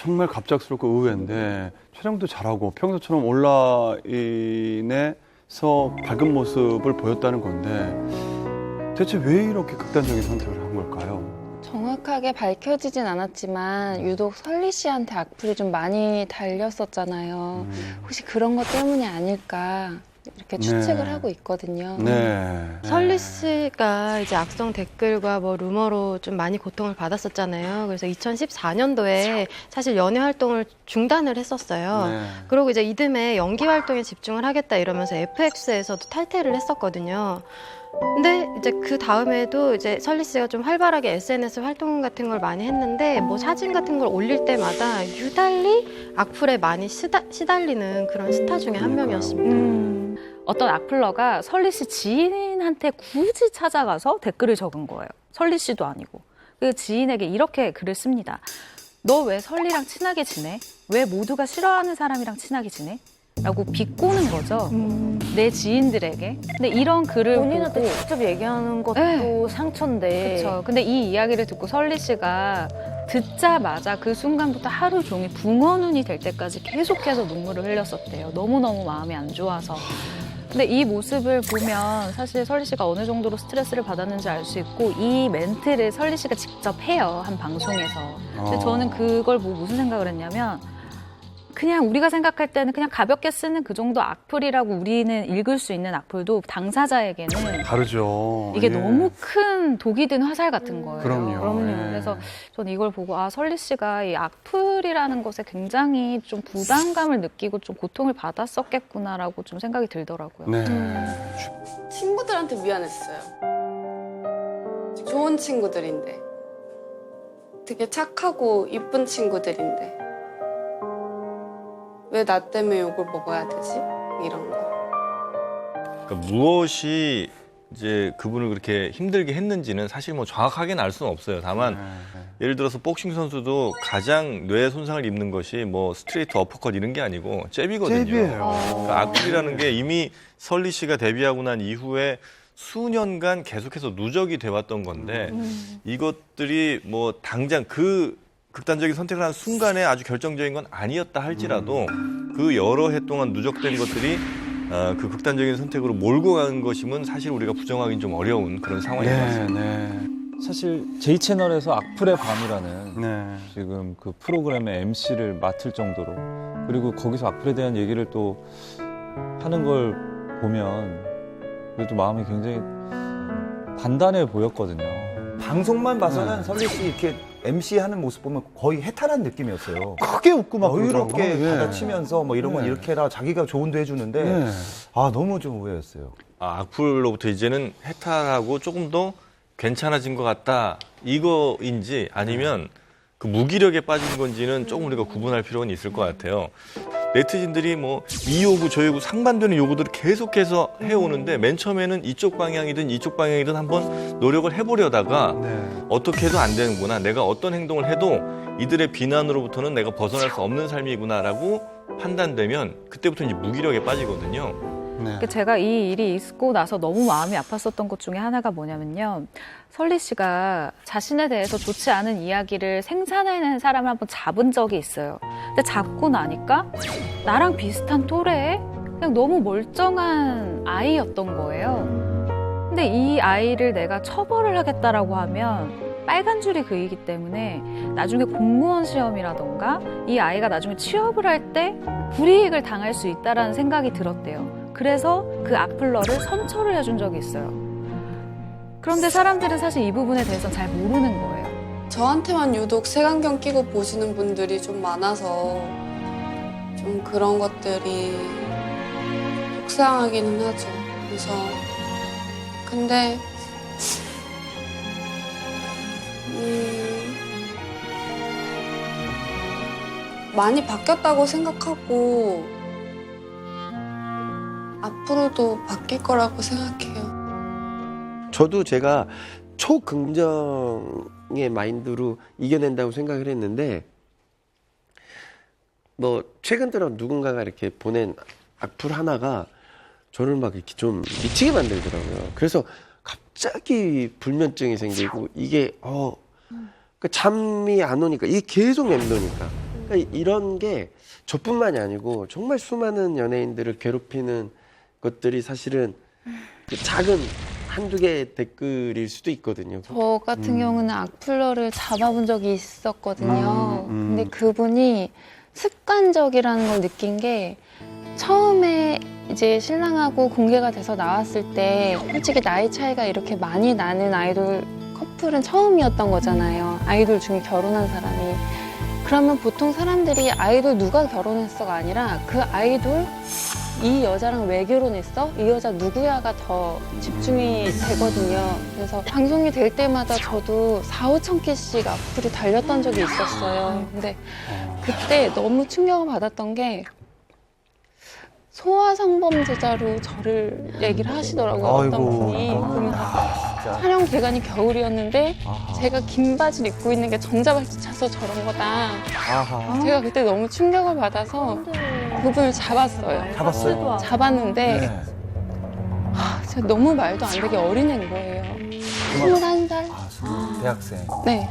정말 갑작스럽고 의외인데 촬영도 잘하고 평소처럼 온라인에서 밝은 모습을 보였다는 건데 대체 왜 이렇게 극단적인 선택을 한 걸까요? 정확하게 밝혀지진 않았지만 유독 설리 씨한테 악플이 좀 많이 달렸었잖아요. 혹시 그런 것 때문이 아닐까 이렇게 추측을 하고 있거든요. 네. 설리 씨가 이제 악성 댓글과 뭐 루머로 좀 많이 고통을 받았었잖아요. 그래서 2014년도에 사실 연애 활동을 중단을 했었어요. 네. 그리고 이제 이듬해 연기 활동에 집중을 하겠다 이러면서 FX에서도 탈퇴를 했었거든요. 근데 이제 그 다음에도 이제 설리 씨가 좀 활발하게 SNS 활동 같은 걸 많이 했는데 뭐 사진 같은 걸 올릴 때마다 유달리 악플에 많이 시달리는 그런 스타 중에 한 명이었습니다. 어떤 악플러가 설리 씨 지인한테 굳이 찾아가서 댓글을 적은 거예요. 설리 씨도 아니고. 그 지인에게 이렇게 글을 씁니다. 너 왜 설리랑 친하게 지내? 왜 모두가 싫어하는 사람이랑 친하게 지내? 라고 비꼬는 거죠. 내 지인들에게. 근데 이런 글을 본인한테 보고 직접 얘기하는 것도 네. 상처인데. 그렇죠. 근데 이 이야기를 듣고 설리 씨가 듣자마자 그 순간부터 하루 종일 붕어 눈이 될 때까지 계속해서 눈물을 흘렸었대요. 너무너무 마음이 안 좋아서. 근데 이 모습을 보면 사실 설리 씨가 어느 정도로 스트레스를 받았는지 알 수 있고 이 멘트를 설리 씨가 직접 해요. 한 방송에서. 근데 저는 그걸 보고 무슨 생각을 했냐면 그냥 우리가 생각할 때는 그냥 가볍게 쓰는 그 정도 악플이라고 우리는 읽을 수 있는 악플도 당사자에게는 다르죠. 이게 예. 너무 큰 독이 든 화살 같은 거예요. 그럼요. 예. 그래서 저는 이걸 보고 아 설리 씨가 이 악플이라는 것에 굉장히 좀 부담감을 느끼고 좀 고통을 받았었겠구나라고 좀 생각이 들더라고요. 네. 친구들한테 미안했어요. 좋은 친구들인데. 되게 착하고 이쁜 친구들인데. 왜 나 때문에 욕을 먹어야 되지? 이런 거. 그러니까 무엇이 이제 그분을 그렇게 힘들게 했는지는 사실 뭐 정확하게는 알 수는 없어요. 다만 예를 들어서 복싱 선수도 가장 뇌 손상을 입는 것이 뭐 스트레이트 어퍼컷 이런 게 아니고 잽이거든요. 잽이에요. 그러니까 악플이라는 게 이미 설리 씨가 데뷔하고 난 이후에 수년간 계속해서 누적이 돼왔던 건데 이것들이 뭐 당장 그 극단적인 선택을 한 순간에 아주 결정적인 건 아니었다 할지라도 그 여러 해 동안 누적된 것들이 그 극단적인 선택으로 몰고 간 것이면 사실 우리가 부정하기는 좀 어려운 그런 상황인 것 같습니다. 네. 사실 J채널에서 악플의 밤이라는 네. 지금 그 프로그램의 MC를 맡을 정도로 그리고 거기서 악플에 대한 얘기를 또 하는 걸 보면 그래도 마음이 굉장히 단단해 보였거든요. 방송만 봐서는 설리 씨 이렇게 MC 하는 모습 보면 거의 해탈한 느낌이었어요. 크게 웃고 막 여유롭게 그러더라고요. 예. 받아치면서 뭐 이런 건 네. 이렇게 해라 자기가 조언도 해주는데 네. 아 너무 좀 의외였어요. 악플로부터 이제는 해탈하고 조금 더 괜찮아진 것 같다 이거인지 아니면 그 무기력에 빠진 건지는 조금 우리가 구분할 필요는 있을 것 같아요. 네티즌들이 뭐 이 요구 저 요구 상반되는 요구들을 계속해서 해오는데 맨 처음에는 이쪽 방향이든 한번 노력을 해보려다가 어떻게 해도 안 되는구나, 내가 어떤 행동을 해도 이들의 비난으로부터는 내가 벗어날 수 없는 삶이구나라고 판단되면 그때부터 이제 무기력에 빠지거든요. 제가 이 일이 있고 나서 너무 마음이 아팠었던 것 중에 하나가 뭐냐면요. 설리 씨가 자신에 대해서 좋지 않은 이야기를 생산해낸 사람을 한번 잡은 적이 있어요. 근데 잡고 나니까 나랑 비슷한 또래에 그냥 너무 멀쩡한 아이였던 거예요. 근데 이 아이를 내가 처벌을 하겠다라고 하면 빨간 줄이 그이기 때문에 나중에 공무원 시험이라던가 이 아이가 나중에 취업을 할 때 불이익을 당할 수 있다라는 생각이 들었대요. 그래서 그 악플러를 선처를 해준 적이 있어요. 그런데 사람들은 사실 이 부분에 대해서는 잘 모르는 거예요. 저한테만 유독 색안경 끼고 보시는 분들이 좀 많아서 좀 그런 것들이 속상하기는 하죠. 그래서 근데 많이 바뀌었다고 생각하고 앞으로도 바뀔 거라고 생각해요. 저도 제가 초긍정의 마인드로 이겨낸다고 생각을 했는데 뭐 최근 들어 누군가가 이렇게 보낸 악플 하나가 저를 막 이렇게 좀 미치게 만들더라고요. 그래서 갑자기 불면증이 생기고 이게 잠이 안 오니까 이게 계속 맴도니까 그러니까 이런 게 저뿐만이 아니고 정말 수많은 연예인들을 괴롭히는 것들이 사실은 그 작은 한두 개의 댓글일 수도 있거든요. 저 같은 경우는 악플러를 잡아본 적이 있었거든요. 근데 그분이 습관적이라는 걸 느낀 게 처음에 이제 신랑하고 공개가 돼서 나왔을 때 솔직히 나이 차이가 이렇게 많이 나는 아이돌 커플은 처음이었던 거잖아요. 아이돌 중에 결혼한 사람이. 그러면 보통 사람들이 아이돌 누가 결혼했어가 아니라 그 아이돌 이 여자랑 왜 결혼했어? 이 여자 누구야가 더 집중이 되거든요. 그래서 방송이 될 때마다 저도 4,5천 개씩 악플이 달렸던 적이 있었어요. 근데 그때 너무 충격을 받았던 게 소아성범죄자로 저를 얘기를 하시더라고요. 어떤 분이. 그러면서 촬영 기간이 겨울이었는데 제가 긴 바지를 입고 있는 게 전자발찌 차서 저런 거다. 제가 그때 너무 충격을 받아서 그분을 잡았어요. 잡았어요? 잡았는데 네. 제가 너무 말도 안 되게 어린애인 거예요. 21살? 대학생. 네.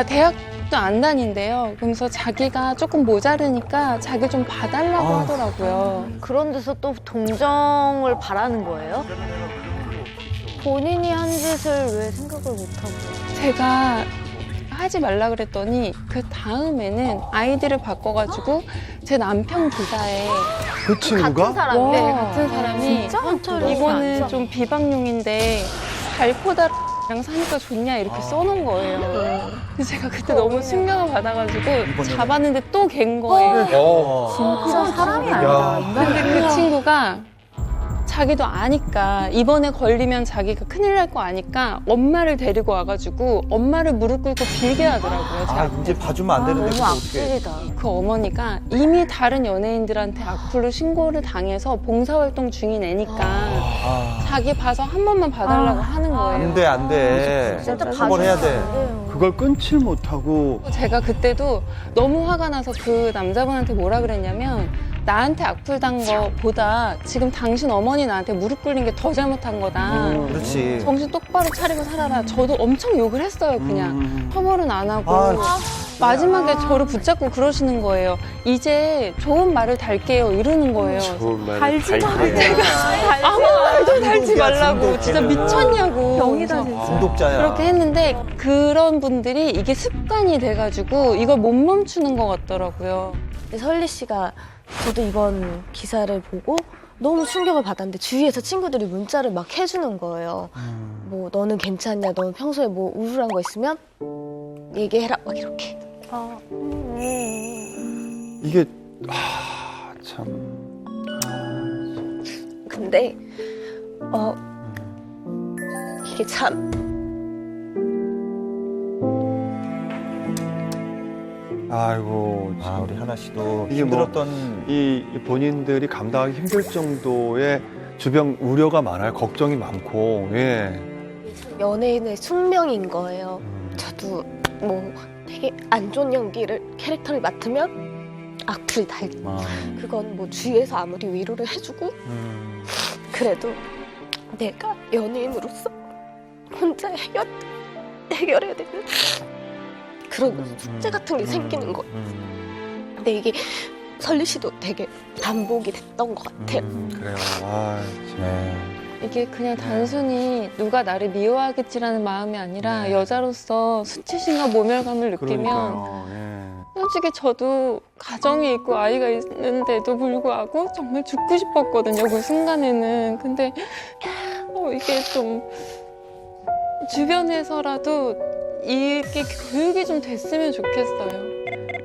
대학도 안 다닌대요. 그러면서 자기가 조금 모자르니까 자기 좀 봐달라고 하더라고요. 그런 데서 또 동정을 바라는 거예요? 본인이 한 짓을 왜 생각을 못하고? 제가 하지 말라 그랬더니 그 다음에는 아이디를 바꿔가지고 제 남편 기사에 그 친구가? 사람이? 네, 같은 사람이 진짜? 이거는 좀 비방용인데 달코다랑 사니까 좋냐 이렇게 써놓은 거예요. 그래서 제가 그때 너무 충격을 받아가지고 잡았는데 또 갠 거예요. 진짜 사람이 아니다. 근데 그 친구가 자기도 아니까 이번에 걸리면 자기가 큰일 날 거 아니까 엄마를 데리고 와가지고 엄마를 무릎 꿇고 빌게 하더라고요. 제 앞에서. 이제 봐주면 안 되는데 그거 너무 어떻게? 악질이다. 그 어머니가 이미 다른 연예인들한테 악플로 신고를 당해서 봉사활동 중인 애니까 자기 봐서 한 번만 봐달라고 하는 거예요. 안 돼. 진짜 처벌해야 돼. 그걸 끊질 못하고 제가 그때도 너무 화가 나서 그 남자분한테 뭐라 그랬냐면 나한테 악플 단 거보다 지금 당신 어머니 나한테 무릎 꿇린 게 더 잘못한 거다. 그렇지. 정신 똑바로 차리고 살아라. 저도 엄청 욕을 했어요, 그냥. 처벌은 안 하고. 마지막에 저를 붙잡고 그러시는 거예요. 이제 좋은 말을 달게요. 이러는 거예요. 좋은 말 달지 마. 아무 말도 달지 중독이야, 말라고. 중독, 진짜 걔는. 미쳤냐고. 병이다, 그래서 진짜. 중독자야. 그렇게 했는데 그런 분들이 이게 습관이 돼가지고 이걸 못 멈추는 것 같더라고요. 설리 씨가 저도 이번 기사를 보고 너무 충격을 받았는데 주위에서 친구들이 문자를 막 해주는 거예요. 뭐 너는 괜찮냐? 너는 평소에 뭐 우울한 거 있으면 얘기해라. 막 이렇게. 이게 참 근데 이게 참 아이고 우리 하나 씨도 이게 뭐 힘들었던 이 본인들이 감당하기 힘들 정도의 주변 우려가 많아요. 걱정이 많고 예. 연예인의 숙명인 거예요. 저도 뭐 되게 안 좋은 연기를 캐릭터를 맡으면 악플이 달고 그건 뭐 주위에서 아무리 위로를 해주고 그래도 내가 연예인으로서 혼자 해결해야 되는 그런 숙제 같은 게 생기는 거예요. 근데 이게 설리 씨도 되게 반복이 됐던 것 같아요. 그래요. 아, 이게 그냥 단순히 누가 나를 미워하겠지라는 마음이 아니라 네. 여자로서 수치심과 모멸감을 느끼면 그러니까요. 예. 솔직히 저도 가정이 있고 아이가 있는데도 불구하고 정말 죽고 싶었거든요. 그 순간에는. 근데 이게 좀 주변에서라도 이게 교육이 좀 됐으면 좋겠어요.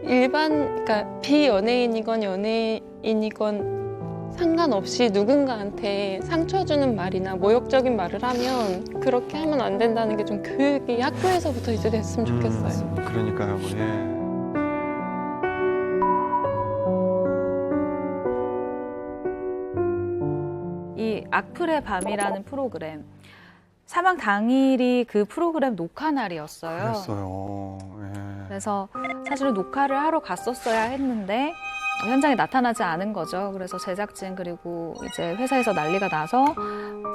그러니까 비연예인이건 연예인이건 상관없이 누군가한테 상처 주는 말이나 모욕적인 말을 하면 그렇게 하면 안 된다는 게 좀 교육이 학교에서부터 이제 됐으면 좋겠어요. 그러니까요. 예. 이 악플의 밤이라는 프로그램 사망 당일이 그 프로그램 녹화 날이었어요. 그랬어요. 예. 그래서 사실은 녹화를 하러 갔었어야 했는데 현장에 나타나지 않은 거죠. 그래서 제작진 그리고 이제 회사에서 난리가 나서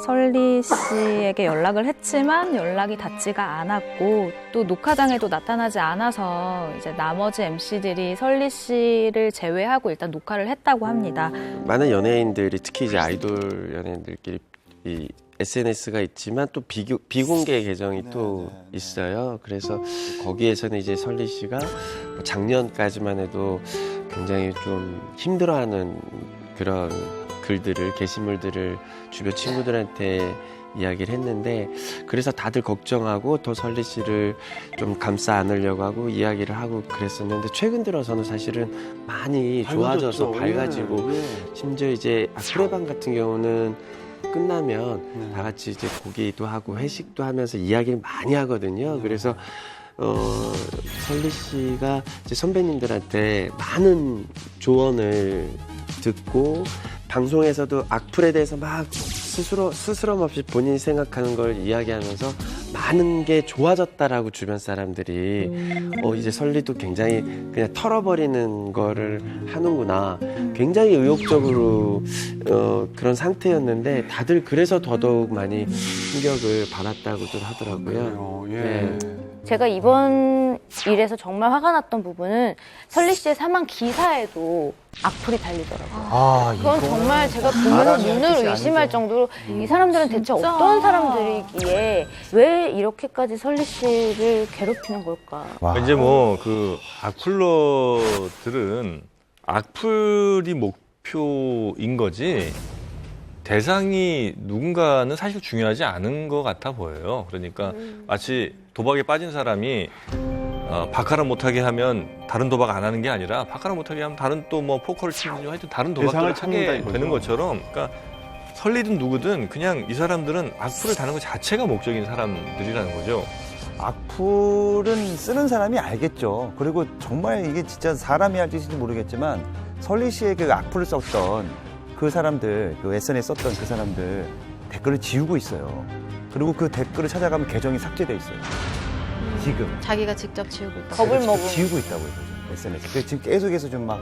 설리 씨에게 연락을 했지만 연락이 닿지가 않았고 또 녹화장에도 나타나지 않아서 이제 나머지 MC들이 설리 씨를 제외하고 일단 녹화를 했다고 합니다. 많은 연예인들이 특히 이제 아이돌 연예인들끼리 이 SNS가 있지만 또 비공개 계정이 또 있어요. 그래서 거기에서는 이제 설리 씨가 작년까지만 해도 굉장히 좀 힘들어하는 그런 글들을 게시물들을 주변 친구들한테 이야기를 했는데 그래서 다들 걱정하고 더 설리 씨를 좀 감싸 안으려고 하고 이야기를 하고 그랬었는데 최근 들어서는 사실은 많이 좋아져서 밝아지고 심지어 이제 악플레방 같은 경우는 끝나면 다 같이 이제 고기도 하고 회식도 하면서 이야기를 많이 하거든요. 그래서 설리 씨가 이제 선배님들한테 많은 조언을 듣고 방송에서도 악플에 대해서 막 스스럼 없이 본인이 생각하는 걸 이야기하면서 많은 게 좋아졌다라고 주변 사람들이 이제 설리도 굉장히 그냥 털어버리는 거를 하는구나. 굉장히 의욕적으로 그런 상태였는데 다들 그래서 더더욱 많이 충격을 받았다고들 하더라고요. 네. 제가 이번 일에서 정말 화가 났던 부분은 설리 씨의 사망 기사에도 악플이 달리더라고요. 그건 정말 제가 보면서 눈을 의심할 정도로 이 사람들은 대체 어떤 사람들이기에 왜 이렇게까지 설리 씨를 괴롭히는 걸까? 이제 뭐 그 악플러들은 악플이 목표인 거지 대상이 누군가는 사실 중요하지 않은 것 같아 보여요. 그러니까 마치 도박에 빠진 사람이 바카라 못하게 하면 다른 도박 안 하는 게 아니라 바카라 못하게 하면 다른 또 뭐 포커를 치든지 하여튼 다른 도박을 하게 되는 것처럼 그러니까 설리든 누구든 그냥 이 사람들은 악플을 다는 것 자체가 목적인 사람들이라는 거죠. 악플은 쓰는 사람이 알겠죠. 그리고 정말 이게 진짜 사람이 할 짓인지 모르겠지만 설리 씨의 그 악플을 썼던 그 사람들, 그 SNS 썼던 그 사람들 댓글을 지우고 있어요. 그리고 그 댓글을 찾아가면 계정이 삭제돼 있어요. 지금. 자기가 직접 지우고 있다. 겁을 먹은. 지우고 있다고 해요. SNS. 그래서 지금 계속해서 좀 막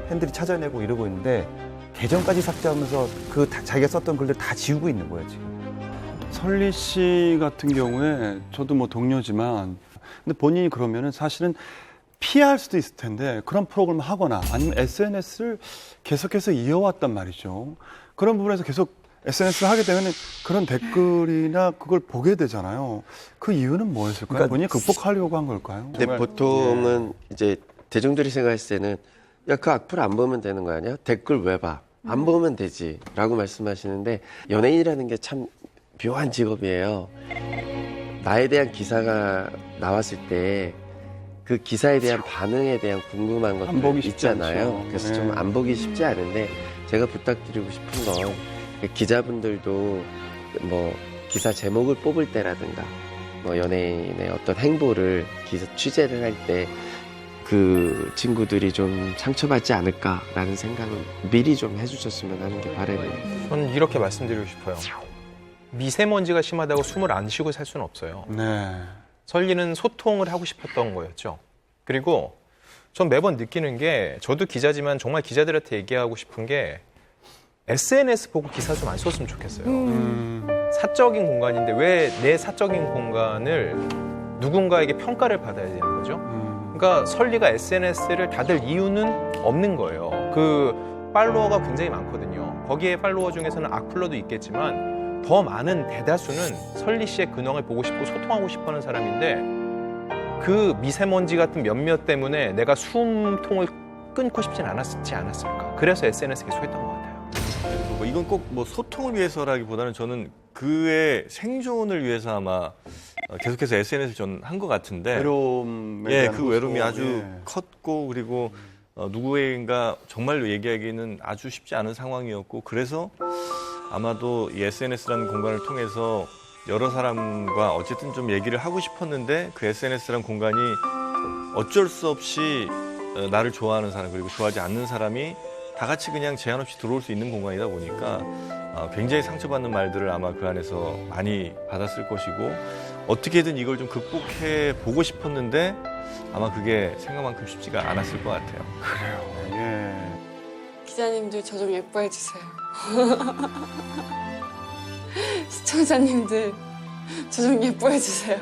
팬들이 찾아내고 이러고 있는데 계정까지 삭제하면서 그 자기가 썼던 글들 다 지우고 있는 거예요, 지금. 설리 씨 같은 경우에 저도 뭐 동료지만 근데 본인이 그러면은 사실은 피할 수도 있을 텐데 그런 프로그램을 하거나 아니면 SNS를 계속해서 이어왔단 말이죠. 그런 부분에서 계속 SNS를 하게 되면 그런 댓글이나 그걸 보게 되잖아요. 그 이유는 뭐였을까요? 그러니까 본인이 극복하려고 한 걸까요? 근데 보통은 이제 대중들이 생각했을 때는 야, 그 악플 안 보면 되는 거 아니야? 댓글 왜 봐? 안 보면 되지 라고 말씀하시는데 연예인이라는 게 참 묘한 직업이에요. 나에 대한 기사가 나왔을 때 그 기사에 대한 반응에 대한 궁금한 것들 있잖아요. 그래서 좀 안 보기 쉽지 않은데 제가 부탁드리고 싶은 건 기자분들도 뭐 기사 제목을 뽑을 때라든가 뭐 연예인의 어떤 행보를 기사 취재를 할 때 그 친구들이 좀 상처받지 않을까라는 생각을 미리 좀 해주셨으면 하는 게 바람이에요. 저는 이렇게 말씀드리고 싶어요. 미세먼지가 심하다고 숨을 안 쉬고 살 수는 없어요. 네. 설리는 소통을 하고 싶었던 거였죠. 그리고 전 매번 느끼는 게 저도 기자지만 정말 기자들한테 얘기하고 싶은 게 SNS 보고 기사 좀 안 썼으면 좋겠어요. 사적인 공간인데 왜 내 사적인 공간을 누군가에게 평가를 받아야 되는 거죠? 그러니까 설리가 SNS를 닫을 이유는 없는 거예요. 그 팔로워가 굉장히 많거든요. 거기에 팔로워 중에서는 악플러도 있겠지만 더 많은 대다수는 설리 씨의 근황을 보고 싶고 소통하고 싶어하는 사람인데 그 미세먼지 같은 몇몇 때문에 내가 숨통을 끊고 싶진 않았을까. 그래서 SNS 계속 했던 것 같아요. 뭐 이건 꼭 뭐 소통을 위해서라기보다는 저는 그의 생존을 위해서 아마 계속해서 SNS를 전 한 것 같은데 외로움에 그 외로움이 아주 예. 컸고 그리고 누구에겐가 정말로 얘기하기는 아주 쉽지 않은 상황이었고 그래서 아마도 이 SNS라는 공간을 통해서 여러 사람과 어쨌든 좀 얘기를 하고 싶었는데 그 SNS라는 공간이 어쩔 수 없이 나를 좋아하는 사람 그리고 좋아하지 않는 사람이 다 같이 그냥 제한 없이 들어올 수 있는 공간이다 보니까 굉장히 상처받는 말들을 아마 그 안에서 많이 받았을 것이고 어떻게든 이걸 좀 극복해 보고 싶었는데 아마 그게 생각만큼 쉽지가 않았을 것 같아요. 그래요. 예. 기자님들 저 좀 예뻐해 주세요. 시청자님들 저 좀 예뻐해 주세요.